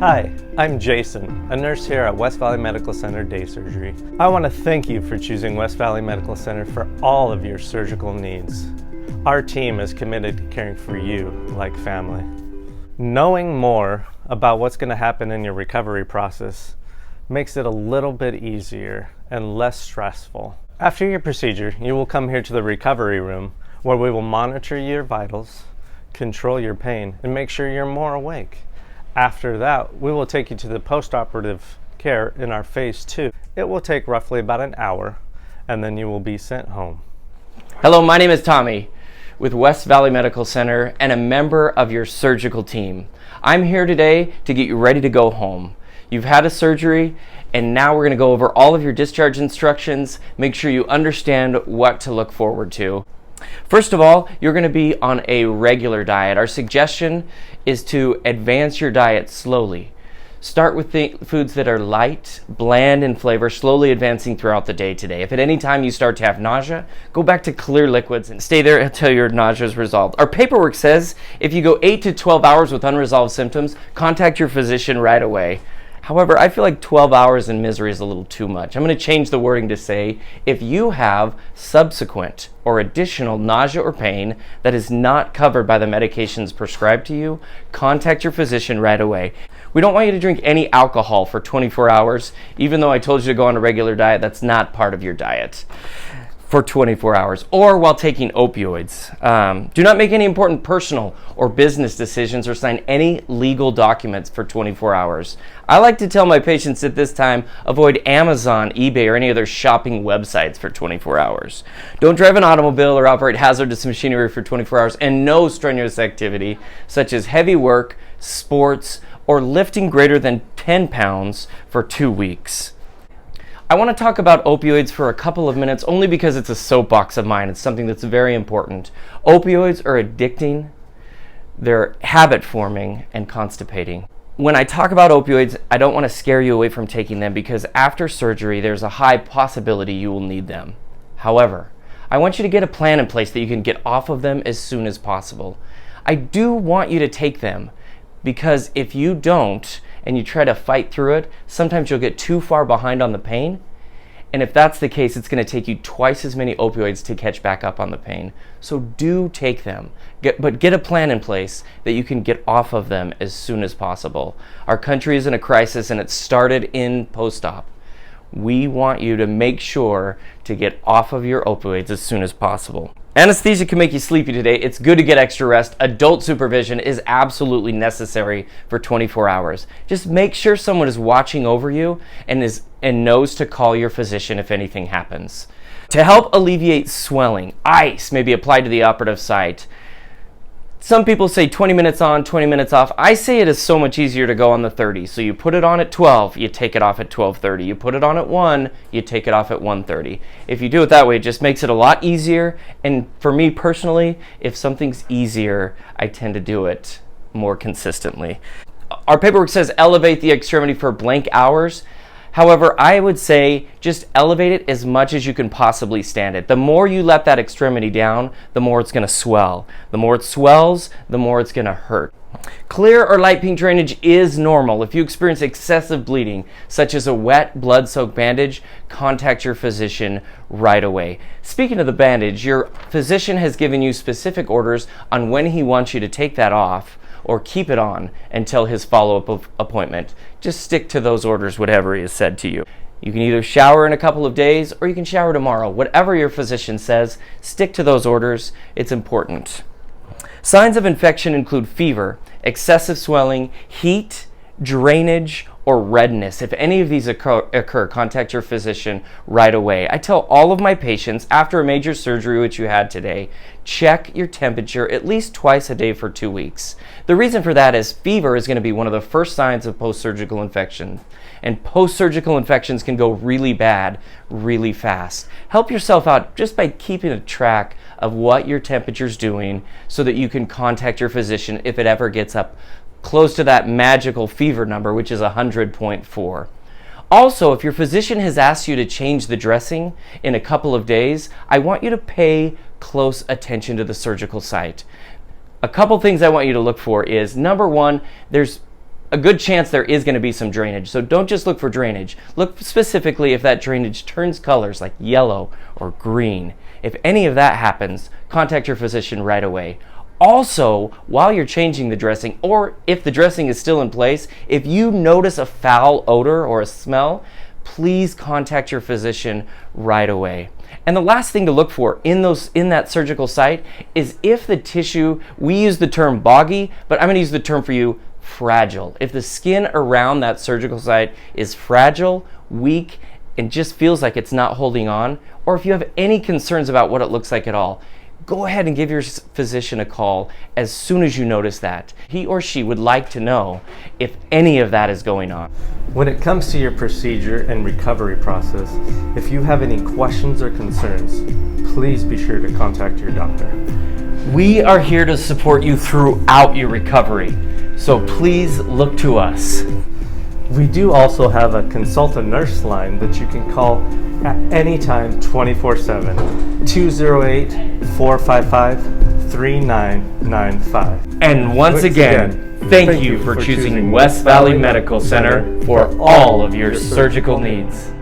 Hi, I'm Jason, a nurse here at West Valley Medical Center Day Surgery. I want to thank you for choosing West Valley Medical Center for all of your surgical needs. Our team is committed to caring for you like family. Knowing more about what's going to happen in your recovery process makes it a little bit easier and less stressful. After your procedure, you will come here to the recovery room where we will monitor your vitals, control your pain, and make sure you're more awake. After that, we will take you to the post-operative care in our phase 2. It will take roughly about an hour, and then you will be sent home. Hello, my name is Tommy with West Valley Medical Center and a member of your surgical team. I'm here today to get you ready to go home. You've had a surgery, and now we're going to go over all of your discharge instructions, make sure you understand what to look forward to. First of all, you're going to be on a regular diet. Our suggestion is to advance your diet slowly. Start with the foods that are light, bland in flavor, slowly advancing throughout the day today. If at any time you start to have nausea, go back to clear liquids and stay there until your nausea is resolved. Our paperwork says if you go 8 to 12 hours with unresolved symptoms, contact your physician right away. However, I feel like 12 hours in misery is a little too much. I'm going to change the wording to say, if you have subsequent or additional nausea or pain that is not covered by the medications prescribed to you, contact your physician right away. We don't want you to drink any alcohol for 24 hours, even though I told you to go on a regular diet. That's not part of your diet for 24 hours, or while taking opioids. Do not make any important personal or business decisions or sign any legal documents for 24 hours. I like to tell my patients at this time, avoid Amazon, eBay, or any other shopping websites for 24 hours. Don't drive an automobile or operate hazardous machinery for 24 hours, and no strenuous activity, such as heavy work, sports, or lifting greater than 10 pounds for 2 weeks. I want to talk about opioids for a couple of minutes only because it's a soapbox of mine. It's something that's very important. Opioids are addicting, they're habit forming, and constipating. When I talk about opioids, I don't want to scare you away from taking them because after surgery, there's a high possibility you will need them. However, I want you to get a plan in place that you can get off of them as soon as possible. I do want you to take them because if you don't, and you try to fight through it, sometimes you'll get too far behind on the pain. And if that's the case, it's going to take you twice as many opioids to catch back up on the pain. So do take them, but get a plan in place that you can get off of them as soon as possible. Our country is in a crisis and it started in post-op. We want you to make sure to get off of your opioids as soon as possible. Anesthesia can make you sleepy today. It's good to get extra rest. Adult supervision is absolutely necessary for 24 hours. Just make sure someone is watching over you and knows to call your physician if anything happens. To help alleviate swelling, ice may be applied to the operative site. Some people say 20 minutes on, 20 minutes off. I say it is so much easier to go on the 30. So you put it on at 12, you take it off at 12:30. You put it on at 1, you take it off at 1:30. If you do it that way, it just makes it a lot easier. And for me personally, if something's easier, I tend to do it more consistently. Our paperwork says elevate the extremity for blank hours. However, I would say just elevate it as much as you can possibly stand it. The more you let that extremity down, the more it's going to swell. The more it swells, the more it's going to hurt. Clear or light pink drainage is normal. If you experience excessive bleeding, such as a wet, blood-soaked bandage, contact your physician right away. Speaking of the bandage, your physician has given you specific orders on when he wants you to take that off or keep it on until his follow-up appointment. Just stick to those orders, whatever he has said to you. You can either shower in a couple of days or you can shower tomorrow. Whatever your physician says, stick to those orders. It's important. Signs of infection include fever, excessive swelling, heat, drainage, or redness. If any of these occur, contact your physician right away. I tell all of my patients after a major surgery, which you had today, check your temperature at least twice a day for 2 weeks. The reason for that is fever is going to be one of the first signs of post-surgical infection. And post-surgical infections can go really bad really fast. Help yourself out just by keeping a track of what your temperature's doing so that you can contact your physician if it ever gets up close to that magical fever number, which is 100.4. Also, if your physician has asked you to change the dressing in a couple of days, I want you to pay close attention to the surgical site. A couple things I want you to look for is, number one, there's a good chance there is going to be some drainage. So don't just look for drainage. Look specifically if that drainage turns colors like yellow or green. If any of that happens, contact your physician right away. Also, while you're changing the dressing, or if the dressing is still in place, if you notice a foul odor or a smell, please contact your physician right away. And the last thing to look for in that surgical site is if the tissue, we use the term boggy, but I'm going to use the term for you, fragile. If the skin around that surgical site is fragile, weak, and just feels like it's not holding on, or if you have any concerns about what it looks like at all, go ahead and give your physician a call as soon as you notice that. He or she would like to know if any of that is going on. When it comes to your procedure and recovery process, if you have any questions or concerns, please be sure to contact your doctor. We are here to support you throughout your recovery, so please look to us. We do also have a consultant nurse line that you can call at any time 24/7, 208-455-3995. And once again, thank you for choosing West Valley Medical Center for all of your surgical needs.